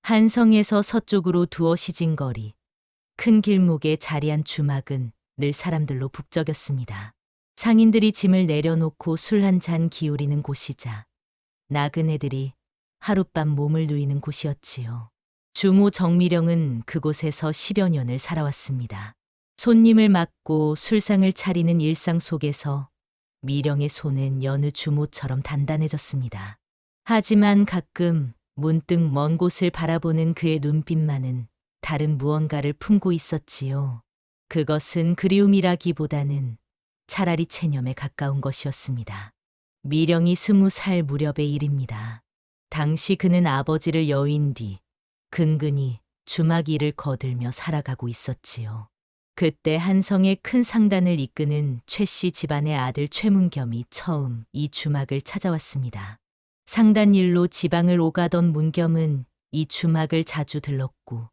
한성에서 서쪽으로 두어 시진거리, 큰 길목에 자리한 주막은 늘 사람들로 북적였습니다. 상인들이 짐을 내려놓고 술 한 잔 기울이는 곳이자 나그네들이 하룻밤 몸을 누이는 곳이었지요. 주모 정미령은 그곳에서 10여 년을 살아왔습니다. 손님을 맞고 술상을 차리는 일상 속에서 미령의 손은 여느 주모처럼 단단해졌습니다. 하지만 가끔 문득 먼 곳을 바라보는 그의 눈빛만은 다른 무언가를 품고 있었지요. 그것은 그리움이라기보다는 차라리 체념에 가까운 것이었습니다. 미령이 20살 무렵의 일입니다. 당시 그는 아버지를 여윈 뒤 근근히 주막 일을 거들며 살아가고 있었지요. 그때 한성의 큰 상단을 이끄는 최씨 집안의 아들 최문겸이 처음 이 주막을 찾아왔습니다. 상단 일로 지방을 오가던 문겸은 이 주막을 자주 들렀고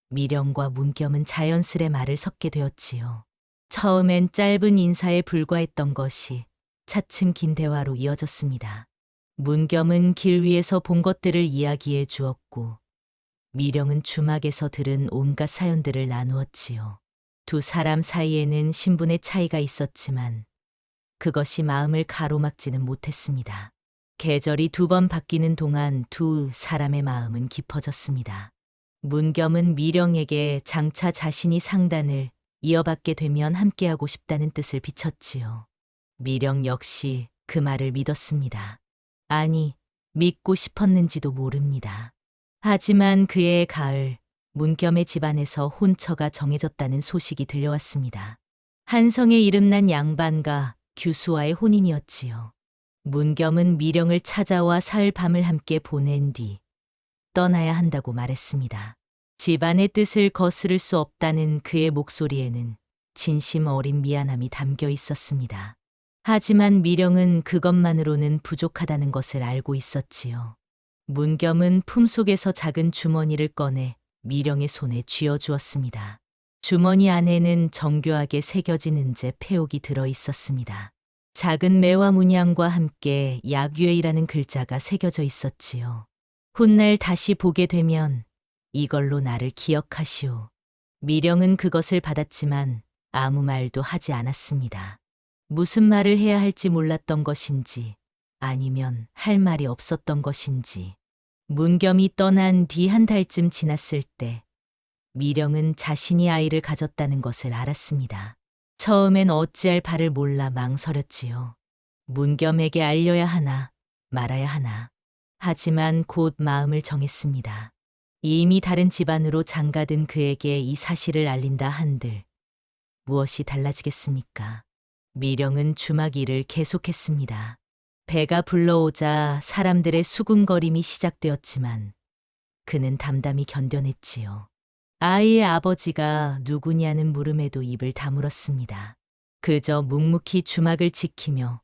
미령과 문겸은 자연스레 말을 섞게 되었지요. 처음엔 짧은 인사에 불과했던 것이 차츰 긴 대화로 이어졌습니다. 문겸은 길 위에서 본 것들을 이야기해 주었고 미령은 주막에서 들은 온갖 사연들을 나누었지요. 두 사람 사이에는 신분의 차이가 있었지만 그것이 마음을 가로막지는 못했습니다. 계절이 2번 바뀌는 동안 두 사람의 마음은 깊어졌습니다. 문겸은 미령에게 장차 자신이 상단을 이어받게 되면 함께하고 싶다는 뜻을 비쳤지요. 미령 역시 그 말을 믿었습니다. 아니, 믿고 싶었는지도 모릅니다. 하지만 그해 가을, 문겸의 집안에서 혼처가 정해졌다는 소식이 들려왔습니다. 한성에 이름난 양반과 규수와의 혼인이었지요. 문겸은 미령을 찾아와 사흘 밤을 함께 보낸 뒤 떠나야 한다고 말했습니다. 집안의 뜻을 거스를 수 없다는 그의 목소리에는 진심 어린 미안함이 담겨 있었습니다. 하지만 미령은 그것만으로는 부족하다는 것을 알고 있었지요. 문겸은 품속에서 작은 주머니를 꺼내 미령의 손에 쥐어주었습니다. 주머니 안에는 정교하게 새겨진 은재 폐옥이 들어 있었습니다. 작은 매와 문양과 함께 약유회이라는 글자가 새겨져 있었지요. 훗날 다시 보게 되면 이걸로 나를 기억하시오. 미령은 그것을 받았지만 아무 말도 하지 않았습니다. 무슨 말을 해야 할지 몰랐던 것인지 아니면 할 말이 없었던 것인지. 문겸이 떠난 뒤 한 달쯤 지났을 때 미령은 자신이 아이를 가졌다는 것을 알았습니다. 처음엔 어찌할 바를 몰라 망설였지요. 문겸에게 알려야 하나 말아야 하나. 하지만 곧 마음을 정했습니다. 이미 다른 집안으로 장가든 그에게 이 사실을 알린다 한들 무엇이 달라지겠습니까? 미령은 주막 일을 계속했습니다. 배가 불러오자 사람들의 수군거림이 시작되었지만 그는 담담히 견뎌냈지요. 아이의 아버지가 누구냐는 물음에도 입을 다물었습니다. 그저 묵묵히 주막을 지키며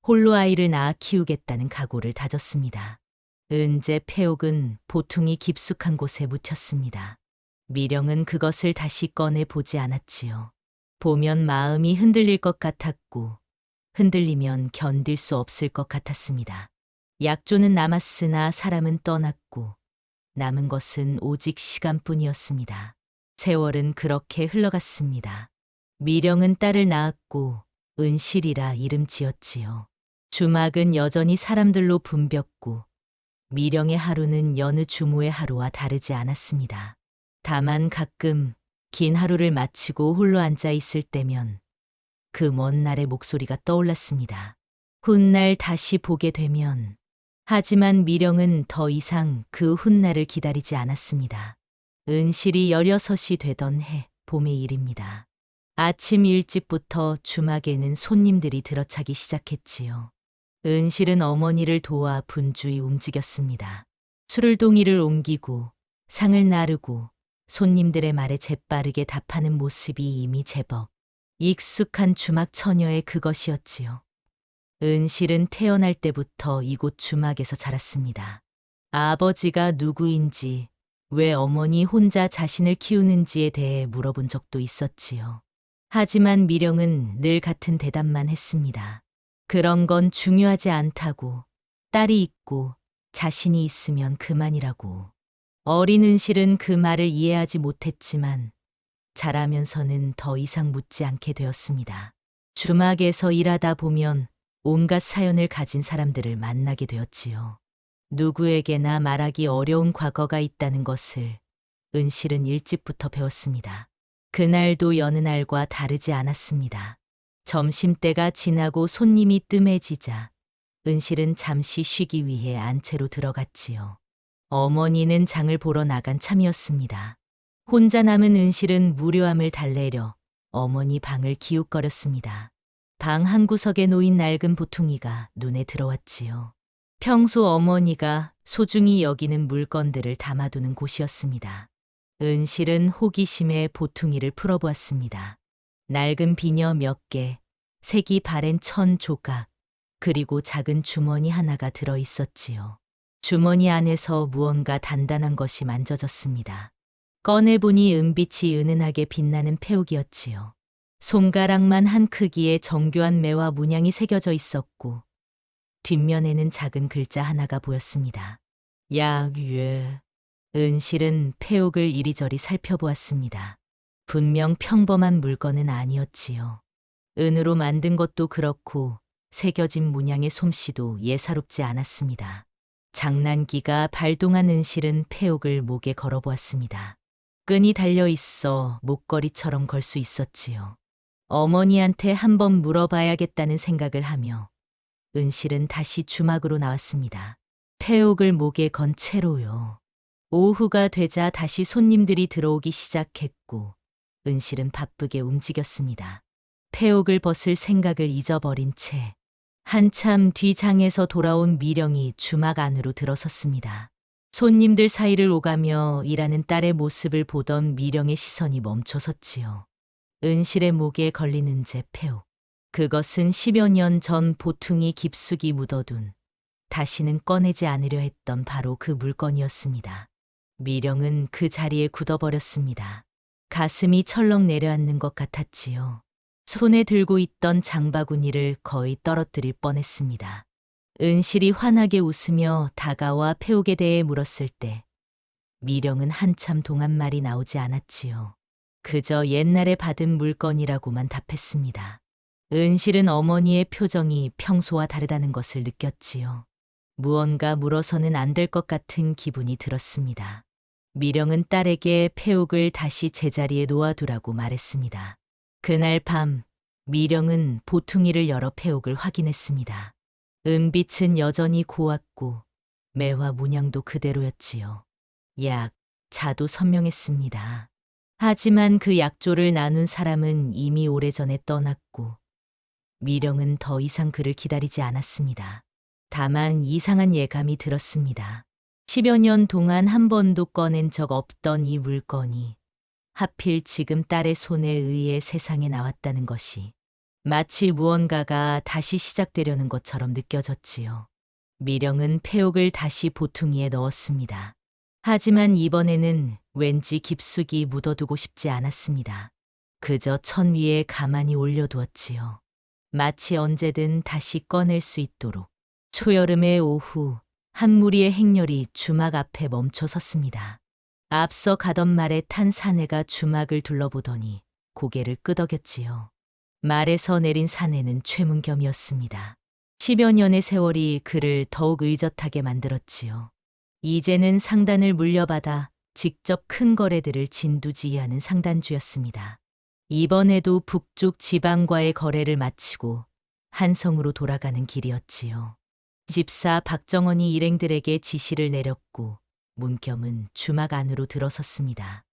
홀로 아이를 낳아 키우겠다는 각오를 다졌습니다. 은재 폐옥은 보통이 깊숙한 곳에 묻혔습니다. 미령은 그것을 다시 꺼내 보지 않았지요. 보면 마음이 흔들릴 것 같았고 흔들리면 견딜 수 없을 것 같았습니다. 약조는 남았으나 사람은 떠났고 남은 것은 오직 시간뿐이었습니다. 세월은 그렇게 흘러갔습니다. 미령은 딸을 낳았고 은실이라 이름 지었지요. 주막은 여전히 사람들로 붐볐고 미령의 하루는 여느 주모의 하루와 다르지 않았습니다. 다만 가끔 긴 하루를 마치고 홀로 앉아 있을 때면 그 먼 날의 목소리가 떠올랐습니다. 훗날 다시 보게 되면. 하지만 미령은 더 이상 그 훗날을 기다리지 않았습니다. 은실이 16이 되던 해 봄의 일입니다. 아침 일찍부터 주막에는 손님들이 들어차기 시작했지요. 은실은 어머니를 도와 분주히 움직였습니다. 술을동이를 옮기고 상을 나르고 손님들의 말에 재빠르게 답하는 모습이 이미 제법 익숙한 주막 처녀의 그것이었지요. 은실은 태어날 때부터 이곳 주막에서 자랐습니다. 아버지가 누구인지, 왜 어머니 혼자 자신을 키우는지에 대해 물어본 적도 있었지요. 하지만 미령은 늘 같은 대답만 했습니다. 그런 건 중요하지 않다고, 딸이 있고 자신이 있으면 그만이라고. 어린 은실은 그 말을 이해하지 못했지만 자라면서는 더 이상 묻지 않게 되었습니다. 주막에서 일하다 보면 온갖 사연을 가진 사람들을 만나게 되었지요. 누구에게나 말하기 어려운 과거가 있다는 것을 은실은 일찍부터 배웠습니다. 그날도 여느 날과 다르지 않았습니다. 점심때가 지나고 손님이 뜸해지자 은실은 잠시 쉬기 위해 안채로 들어갔지요. 어머니는 장을 보러 나간 참이었습니다. 혼자 남은 은실은 무료함을 달래려 어머니 방을 기웃거렸습니다. 방 한구석에 놓인 낡은 보퉁이가 눈에 들어왔지요. 평소 어머니가 소중히 여기는 물건들을 담아두는 곳이었습니다. 은실은 호기심에 보퉁이를 풀어보았습니다. 낡은 비녀 몇 개, 색이 바랜 천 조각, 그리고 작은 주머니 하나가 들어 있었지요. 주머니 안에서 무언가 단단한 것이 만져졌습니다. 꺼내보니 은빛이 은은하게 빛나는 페옥이었지요. 손가락만 한 크기의 정교한 매와 문양이 새겨져 있었고 뒷면에는 작은 글자 하나가 보였습니다. 약유에. 은실은 페옥을 이리저리 살펴보았습니다. 분명 평범한 물건은 아니었지요. 은으로 만든 것도 그렇고 새겨진 문양의 솜씨도 예사롭지 않았습니다. 장난기가 발동한 은실은 페옥을 목에 걸어보았습니다. 끈이 달려 있어 목걸이처럼 걸 수 있었지요. 어머니한테 한번 물어봐야겠다는 생각을 하며 은실은 다시 주막으로 나왔습니다. 페옥을 목에 건 채로요. 오후가 되자 다시 손님들이 들어오기 시작했고 은실은 바쁘게 움직였습니다. 페옥을 벗을 생각을 잊어버린 채 한참 뒤 장에서 돌아온 미령이 주막 안으로 들어섰습니다. 손님들 사이를 오가며 일하는 딸의 모습을 보던 미령의 시선이 멈춰섰지요. 은실의 목에 걸리는 제 페옥. 그것은 10여 년 전 보퉁이 깊숙이 묻어둔 다시는 꺼내지 않으려 했던 바로 그 물건이었습니다. 미령은 그 자리에 굳어버렸습니다. 가슴이 철렁 내려앉는 것 같았지요. 손에 들고 있던 장바구니를 거의 떨어뜨릴 뻔했습니다. 은실이 환하게 웃으며 다가와 페옥에 대해 물었을 때 미령은 한참 동안 말이 나오지 않았지요. 그저 옛날에 받은 물건이라고만 답했습니다. 은실은 어머니의 표정이 평소와 다르다는 것을 느꼈지요. 무언가 물어서는 안 될 것 같은 기분이 들었습니다. 미령은 딸에게 페옥을 다시 제자리에 놓아두라고 말했습니다. 그날 밤 미령은 보퉁이를 열어 페옥을 확인했습니다. 은빛은 여전히 고왔고 매와 문양도 그대로였지요. 자도 선명했습니다. 하지만 그 약조를 나눈 사람은 이미 오래전에 떠났고 미령은 더 이상 그를 기다리지 않았습니다. 다만 이상한 예감이 들었습니다. 10여 년 동안 한 번도 꺼낸 적 없던 이 물건이 하필 지금 딸의 손에 의해 세상에 나왔다는 것이 마치 무언가가 다시 시작되려는 것처럼 느껴졌지요. 미령은 페옥을 다시 보퉁이에 넣었습니다. 하지만 이번에는 왠지 깊숙이 묻어두고 싶지 않았습니다. 그저 천 위에 가만히 올려두었지요. 마치 언제든 다시 꺼낼 수 있도록. 초여름의 오후 한 무리의 행렬이 주막 앞에 멈춰 섰습니다. 앞서 가던 말에 탄 사내가 주막을 둘러보더니 고개를 끄덕였지요. 말에서 내린 사내는 최문겸이었습니다. 10여 년의 세월이 그를 더욱 의젓하게 만들었지요. 이제는 상단을 물려받아 직접 큰 거래들을 진두지휘하는 상단주였습니다. 이번에도 북쪽 지방과의 거래를 마치고 한성으로 돌아가는 길이었지요. 집사 박정원이 일행들에게 지시를 내렸고 문겸은 주막 안으로 들어섰습니다.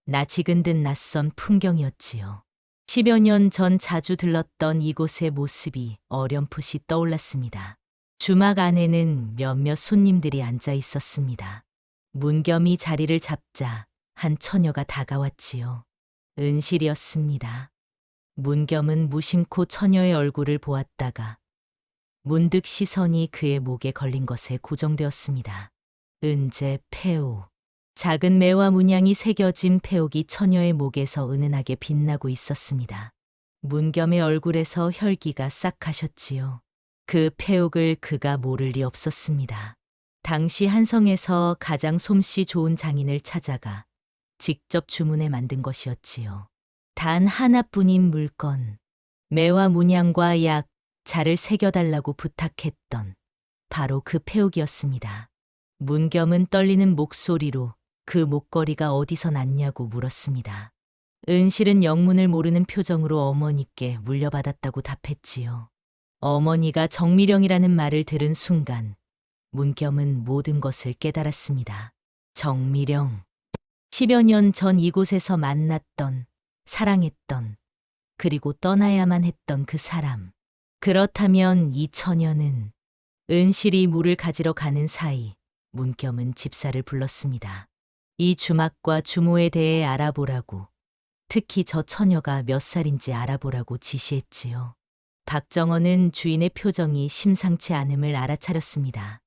낯익은 듯 낯선 풍경이었지요. 10여 년 전 자주 들렀던 이곳의 모습이 어렴풋이 떠올랐습니다. 주막 안에는 몇몇 손님들이 앉아 있었습니다. 문겸이 자리를 잡자 한 처녀가 다가왔지요. 은실이었습니다. 문겸은 무심코 처녀의 얼굴을 보았다가 문득 시선이 그의 목에 걸린 것에 고정되었습니다. 은재 페옥. 작은 매와 문양이 새겨진 페옥이 처녀의 목에서 은은하게 빛나고 있었습니다. 문겸의 얼굴에서 혈기가 싹 가셨지요. 그 페옥을 그가 모를 리 없었습니다. 당시 한성에서 가장 솜씨 좋은 장인을 찾아가 직접 주문해 만든 것이었지요. 단 하나뿐인 물건, 매와 문양과 약, 자를 새겨달라고 부탁했던 바로 그 폐옥이었습니다. 문겸은 떨리는 목소리로 그 목걸이가 어디서 났냐고 물었습니다. 은실은 영문을 모르는 표정으로 어머니께 물려받았다고 답했지요. 어머니가 정미령이라는 말을 들은 순간 문겸은 모든 것을 깨달았습니다. 정미령. 10여 년 전 이곳에서 만났던, 사랑했던, 그리고 떠나야만 했던 그 사람. 그렇다면 이 처녀는 은실이 물을 가지러 가는 사이 문겸은 집사를 불렀습니다. 이 주막과 주모에 대해 알아보라고, 특히 저 처녀가 몇 살인지 알아보라고 지시했지요. 박정원은 주인의 표정이 심상치 않음을 알아차렸습니다.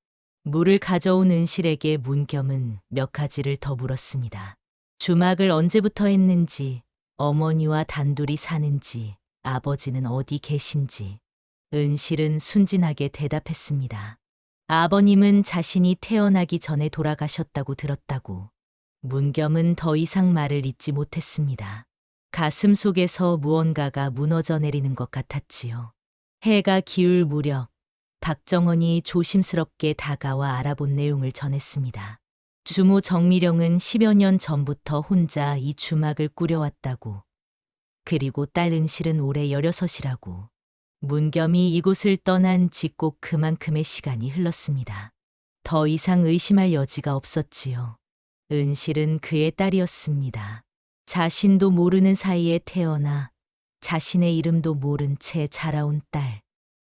물을 가져온 은실에게 문겸은 몇 가지를 더 물었습니다. 주막을 언제부터 했는지, 어머니와 단둘이 사는지, 아버지는 어디 계신지. 은실은 순진하게 대답했습니다. 아버님은 자신이 태어나기 전에 돌아가셨다고 들었다고. 문겸은 더 이상 말을 잇지 못했습니다. 가슴 속에서 무언가가 무너져 내리는 것 같았지요. 해가 기울 무렵 박정원이 조심스럽게 다가와 알아본 내용을 전했습니다. 주모 정미령은 10여 년 전부터 혼자 이 주막을 꾸려왔다고. 그리고 딸 은실은 올해 16이라고. 문겸이 이곳을 떠난 지 꼭 그만큼의 시간이 흘렀습니다. 더 이상 의심할 여지가 없었지요. 은실은 그의 딸이었습니다. 자신도 모르는 사이에 태어나 자신의 이름도 모른 채 자라온 딸.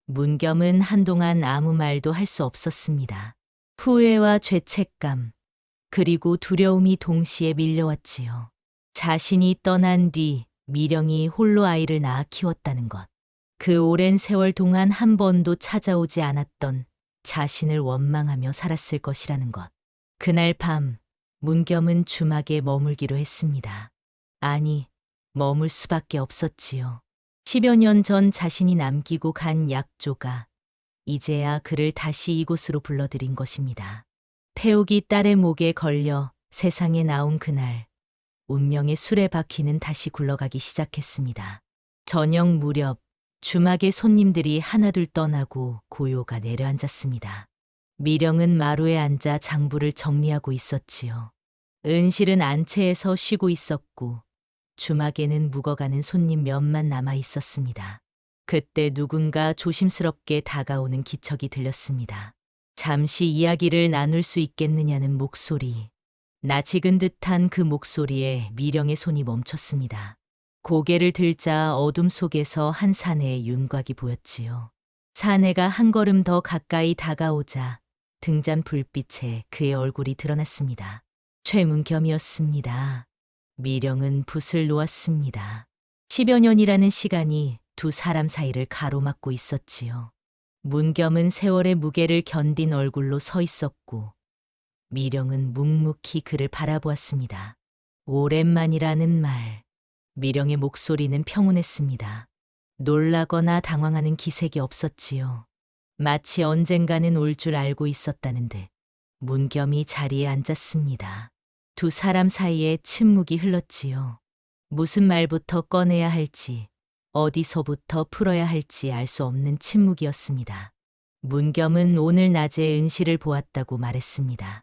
문겸은 한동안 아무 말도 할 수 없었습니다. 후회와 죄책감, 그리고 두려움이 동시에 밀려왔지요. 자신이 떠난 뒤 미령이 홀로 아이를 낳아 키웠다는 것. 그 오랜 세월 동안 한 번도 찾아오지 않았던 자신을 원망하며 살았을 것이라는 것. 그날 밤 문겸은 주막에 머물기로 했습니다. 아니, 머물 수밖에 없었지요. 10여 년 전 자신이 남기고 간 약조가 이제야 그를 다시 이곳으로 불러들인 것입니다. 폐옥이 딸의 목에 걸려 세상에 나온 그날, 운명의 수레바퀴는 다시 굴러가기 시작했습니다. 저녁 무렵 주막의 손님들이 하나둘 떠나고 고요가 내려앉았습니다. 미령은 마루에 앉아 장부를 정리하고 있었지요. 은실은 안채에서 쉬고 있었고 주막에는 묵어가는 손님 몇만 남아 있었습니다. 그때 누군가 조심스럽게 다가오는 기척이 들렸습니다. 잠시 이야기를 나눌 수 있겠느냐는 목소리. 낯익은 듯한 그 목소리에 미령의 손이 멈췄습니다. 고개를 들자 어둠 속에서 한 사내의 윤곽이 보였지요. 사내가 한 걸음 더 가까이 다가오자 등잔 불빛에 그의 얼굴이 드러났습니다. 최문겸이었습니다. 미령은 붓을 놓았습니다. 10여 년이라는 시간이 두 사람 사이를 가로막고 있었지요. 문겸은 세월의 무게를 견딘 얼굴로 서 있었고 미령은 묵묵히 그를 바라보았습니다. 오랜만이라는 말. 미령의 목소리는 평온했습니다. 놀라거나 당황하는 기색이 없었지요. 마치 언젠가는 올 줄 알고 있었다는 듯. 문겸이 자리에 앉았습니다. 두 사람 사이에 침묵이 흘렀지요. 무슨 말부터 꺼내야 할지, 어디서부터 풀어야 할지 알 수 없는 침묵이었습니다. 문겸은 오늘 낮에 은실을 보았다고 말했습니다.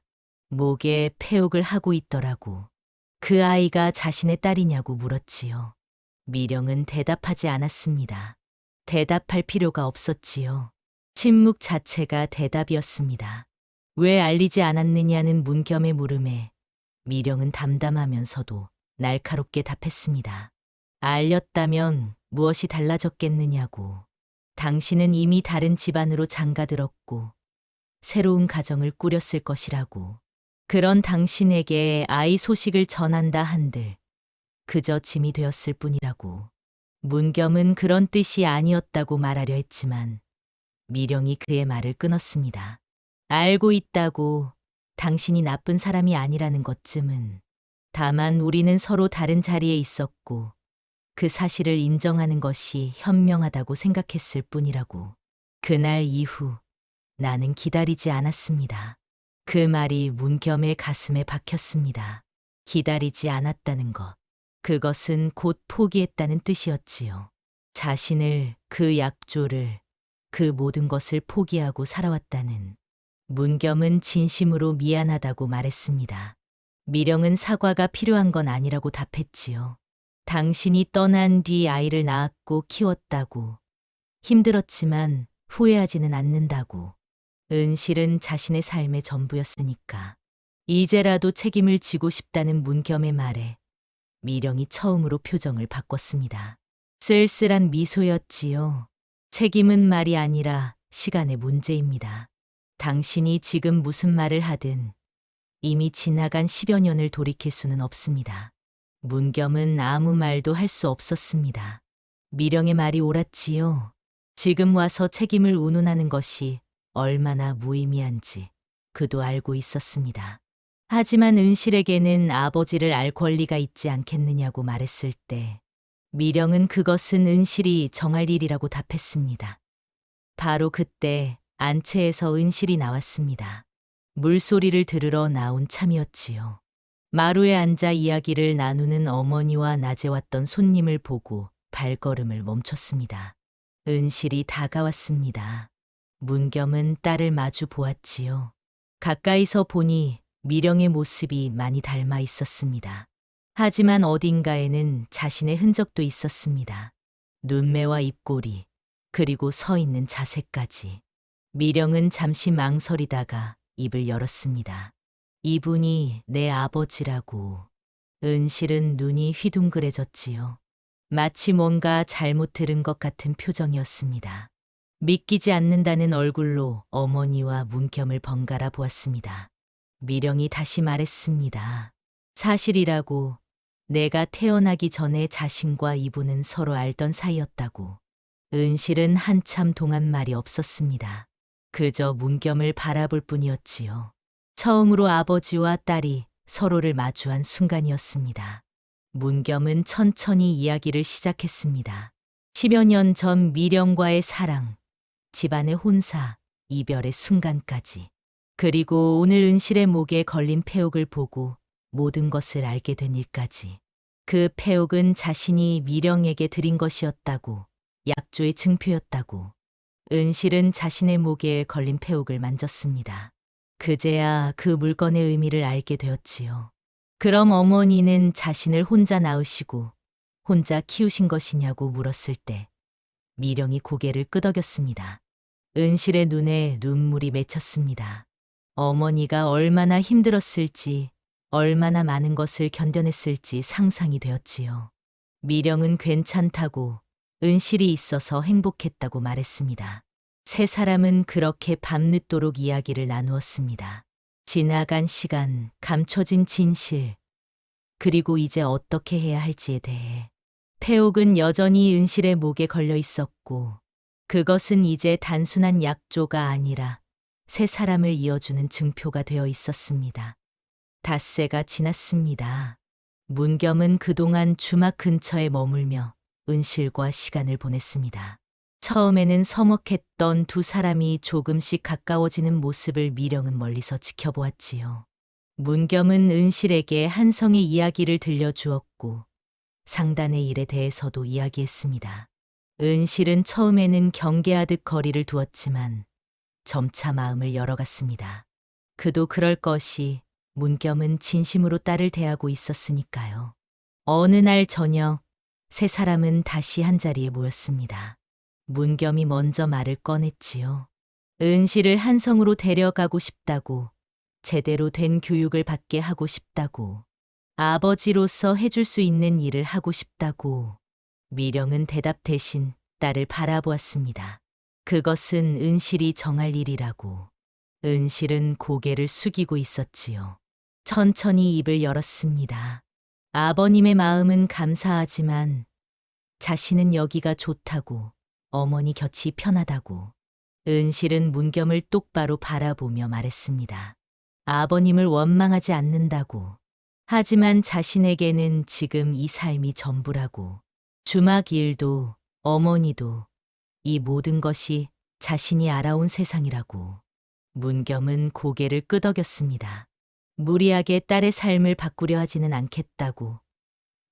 목에 폐옥을 하고 있더라고. 그 아이가 자신의 딸이냐고 물었지요. 미령은 대답하지 않았습니다. 대답할 필요가 없었지요. 침묵 자체가 대답이었습니다. 왜 알리지 않았느냐는 문겸의 물음에 미령은 담담하면서도 날카롭게 답했습니다. 알렸다면 무엇이 달라졌겠느냐고. 당신은 이미 다른 집안으로 장가들었고 새로운 가정을 꾸렸을 것이라고. 그런 당신에게 아이 소식을 전한다 한들 그저 짐이 되었을 뿐이라고. 문겸은 그런 뜻이 아니었다고 말하려 했지만 미령이 그의 말을 끊었습니다. 알고 있다고. 당신이 나쁜 사람이 아니라는 것쯤은. 다만 우리는 서로 다른 자리에 있었고 그 사실을 인정하는 것이 현명하다고 생각했을 뿐이라고. 그날 이후 나는 기다리지 않았습니다. 그 말이 문겸의 가슴에 박혔습니다. 기다리지 않았다는 것. 그것은 곧 포기했다는 뜻이었지요. 자신을, 그 약조를, 그 모든 것을 포기하고 살아왔다는. 문겸은 진심으로 미안하다고 말했습니다. 미령은 사과가 필요한 건 아니라고 답했지요. 당신이 떠난 뒤 아이를 낳았고 키웠다고. 힘들었지만 후회하지는 않는다고. 은실은 자신의 삶의 전부였으니까. 이제라도 책임을 지고 싶다는 문겸의 말에 미령이 처음으로 표정을 바꿨습니다. 쓸쓸한 미소였지요. 책임은 말이 아니라 시간의 문제입니다. 당신이 지금 무슨 말을 하든 이미 지나간 10여 년을 돌이킬 수는 없습니다. 문겸은 아무 말도 할 수 없었습니다. 미령의 말이 옳았지요. 지금 와서 책임을 운운하는 것이 얼마나 무의미한지 그도 알고 있었습니다. 하지만 은실에게는 아버지를 알 권리가 있지 않겠느냐고 말했을 때 미령은 그것은 은실이 정할 일이라고 답했습니다. 바로 그때 안채에서 은실이 나왔습니다. 물소리를 들으러 나온 참이었지요. 마루에 앉아 이야기를 나누는 어머니와 낮에 왔던 손님을 보고 발걸음을 멈췄습니다. 은실이 다가왔습니다. 문겸은 딸을 마주 보았지요. 가까이서 보니 미령의 모습이 많이 닮아 있었습니다. 하지만 어딘가에는 자신의 흔적도 있었습니다. 눈매와 입꼬리, 그리고 서 있는 자세까지. 미령은 잠시 망설이다가 입을 열었습니다. 이분이 내 아버지라고. 은실은 눈이 휘둥그레졌지요. 마치 뭔가 잘못 들은 것 같은 표정이었습니다. 믿기지 않는다는 얼굴로 어머니와 문겸을 번갈아 보았습니다. 미령이 다시 말했습니다. 사실이라고. 내가 태어나기 전에 자신과 이분은 서로 알던 사이였다고. 은실은 한참 동안 말이 없었습니다. 그저 문겸을 바라볼 뿐이었지요. 처음으로 아버지와 딸이 서로를 마주한 순간이었습니다. 문겸은 천천히 이야기를 시작했습니다. 10여 년 전 미령과의 사랑, 집안의 혼사, 이별의 순간까지. 그리고 오늘 은실의 목에 걸린 폐옥을 보고 모든 것을 알게 된 일까지. 그 폐옥은 자신이 미령에게 드린 것이었다고, 약조의 증표였다고. 은실은 자신의 목에 걸린 폐옥을 만졌습니다. 그제야 그 물건의 의미를 알게 되었지요. 그럼 어머니는 자신을 혼자 낳으시고 혼자 키우신 것이냐고 물었을 때 미령이 고개를 끄덕였습니다. 은실의 눈에 눈물이 맺혔습니다. 어머니가 얼마나 힘들었을지, 얼마나 많은 것을 견뎌냈을지 상상이 되었지요. 미령은 괜찮다고, 은실이 있어서 행복했다고 말했습니다. 세 사람은 그렇게 밤늦도록 이야기를 나누었습니다. 지나간 시간, 감춰진 진실, 그리고 이제 어떻게 해야 할지에 대해. 폐옥은 여전히 은실의 목에 걸려 있었고, 그것은 이제 단순한 약조가 아니라 세 사람을 이어주는 증표가 되어 있었습니다. 닷새가 지났습니다. 문겸은 그동안 주막 근처에 머물며 은실과 시간을 보냈습니다. 처음에는 서먹했던 두 사람이 조금씩 가까워지는 모습을 미령은 멀리서 지켜보았지요. 문겸은 은실에게 한성의 이야기를 들려주었고 상단의 일에 대해서도 이야기했습니다. 은실은 처음에는 경계하듯 거리를 두었지만 점차 마음을 열어갔습니다. 그도 그럴 것이 문겸은 진심으로 딸을 대하고 있었으니까요. 어느 날 저녁 세 사람은 다시 한자리에 모였습니다. 문겸이 먼저 말을 꺼냈지요. 은실을 한성으로 데려가고 싶다고, 제대로 된 교육을 받게 하고 싶다고, 아버지로서 해줄 수 있는 일을 하고 싶다고. 미령은 대답 대신 딸을 바라보았습니다. 그것은 은실이 정할 일이라고. 은실은 고개를 숙이고 있었지요. 천천히 입을 열었습니다. 아버님의 마음은 감사하지만 자신은 여기가 좋다고, 어머니 곁이 편하다고. 은실은 문겸을 똑바로 바라보며 말했습니다. 아버님을 원망하지 않는다고. 하지만 자신에게는 지금 이 삶이 전부라고. 주막 일도, 어머니도, 이 모든 것이 자신이 알아온 세상이라고. 문겸은 고개를 끄덕였습니다. 무리하게 딸의 삶을 바꾸려 하지는 않겠다고,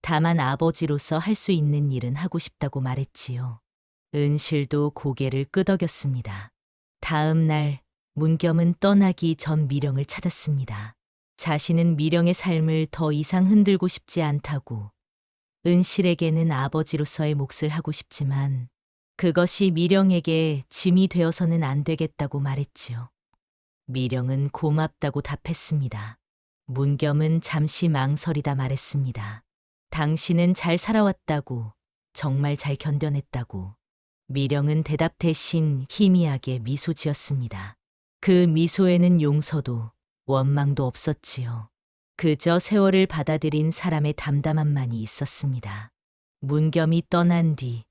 다만 아버지로서 할 수 있는 일은 하고 싶다고 말했지요. 은실도 고개를 끄덕였습니다. 다음 날 문겸은 떠나기 전 미령을 찾았습니다. 자신은 미령의 삶을 더 이상 흔들고 싶지 않다고, 은실에게는 아버지로서의 몫을 하고 싶지만 그것이 미령에게 짐이 되어서는 안 되겠다고 말했지요. 미령은 고맙다고 답했습니다. 문겸은 잠시 망설이다 말했습니다. 당신은 잘 살아왔다고, 정말 잘 견뎌냈다고. 미령은 대답 대신 희미하게 미소 지었습니다. 그 미소에는 용서도 원망도 없었지요. 그저 세월을 받아들인 사람의 담담함만이 있었습니다. 문겸이 떠난 뒤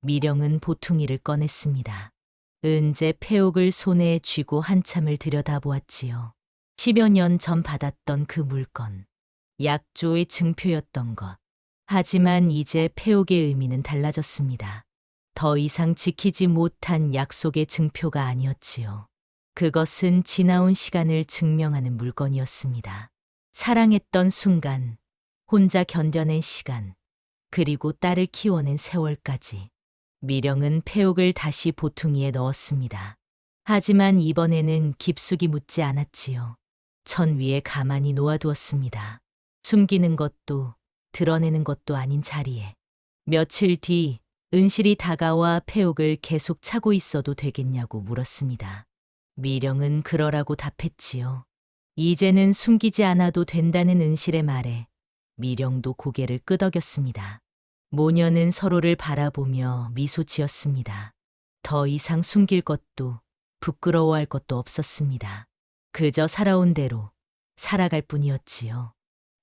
미령은 보퉁이를 꺼냈습니다. 은재 폐옥을 손에 쥐고 한참을 들여다보았지요. 10여 년 전 받았던 그 물건, 약조의 증표였던 것. 하지만 이제 폐옥의 의미는 달라졌습니다. 더 이상 지키지 못한 약속의 증표가 아니었지요. 그것은 지나온 시간을 증명하는 물건이었습니다. 사랑했던 순간, 혼자 견뎌낸 시간, 그리고 딸을 키워낸 세월까지. 미령은 폐옥을 다시 보퉁이에 넣었습니다. 하지만 이번에는 깊숙이 묻지 않았지요. 천 위에 가만히 놓아두었습니다. 숨기는 것도 드러내는 것도 아닌 자리에. 며칠 뒤 은실이 다가와 폐옥을 계속 차고 있어도 되겠냐고 물었습니다. 미령은 그러라고 답했지요. 이제는 숨기지 않아도 된다는 은실의 말에 미령도 고개를 끄덕였습니다. 모녀는 서로를 바라보며 미소 지었습니다. 더 이상 숨길 것도 부끄러워할 것도 없었습니다. 그저 살아온 대로 살아갈 뿐이었지요.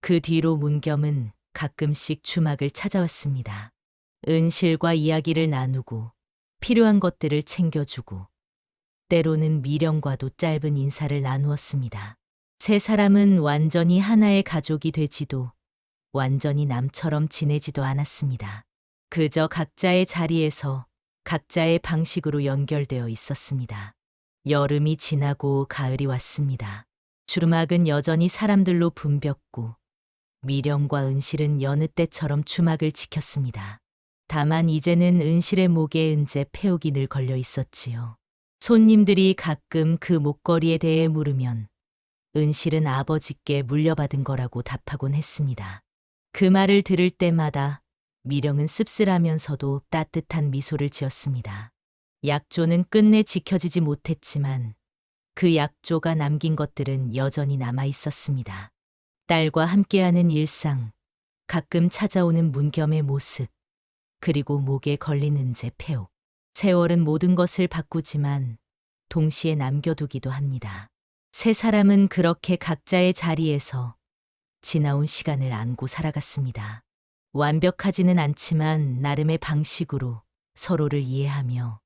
그 뒤로 문겸은 가끔씩 주막을 찾아왔습니다. 은실과 이야기를 나누고 필요한 것들을 챙겨주고 때로는 미령과도 짧은 인사를 나누었습니다. 세 사람은 완전히 하나의 가족이 되지도 완전히 남처럼 지내지도 않았습니다. 그저 각자의 자리에서 각자의 방식으로 연결되어 있었습니다. 여름이 지나고 가을이 왔습니다. 주막은 여전히 사람들로 붐볐고 미령과 은실은 여느 때처럼 주막을 지켰습니다. 다만 이제는 은실의 목에 은재 폐옥이 늘 걸려 있었지요. 손님들이 가끔 그 목걸이에 대해 물으면 은실은 아버지께 물려받은 거라고 답하곤 했습니다. 그 말을 들을 때마다 미령은 씁쓸하면서도 따뜻한 미소를 지었습니다. 약조는 끝내 지켜지지 못했지만 그 약조가 남긴 것들은 여전히 남아 있었습니다. 딸과 함께하는 일상, 가끔 찾아오는 문겸의 모습, 그리고 목에 걸린 은재 폐옥. 세월은 모든 것을 바꾸지만 동시에 남겨두기도 합니다. 세 사람은 그렇게 각자의 자리에서 지나온 시간을 안고 살아갔습니다. 완벽하지는 않지만 나름의 방식으로 서로를 이해하며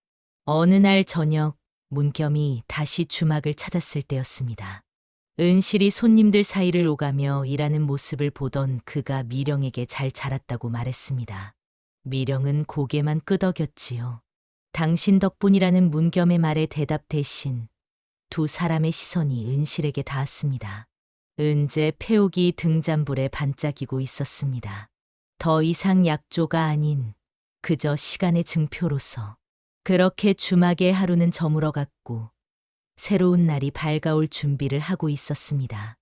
어느 날 저녁 문겸이 다시 주막을 찾았을 때였습니다. 은실이 손님들 사이를 오가며 일하는 모습을 보던 그가 미령에게 잘 자랐다고 말했습니다. 미령은 고개만 끄덕였지요. 당신 덕분이라는 문겸의 말에 대답 대신 두 사람의 시선이 은실에게 닿았습니다. 은재 폐옥이 등잔불에 반짝이고 있었습니다. 더 이상 약조가 아닌 그저 시간의 증표로서. 그렇게 주막의 하루는 저물어갔고 새로운 날이 밝아올 준비를 하고 있었습니다.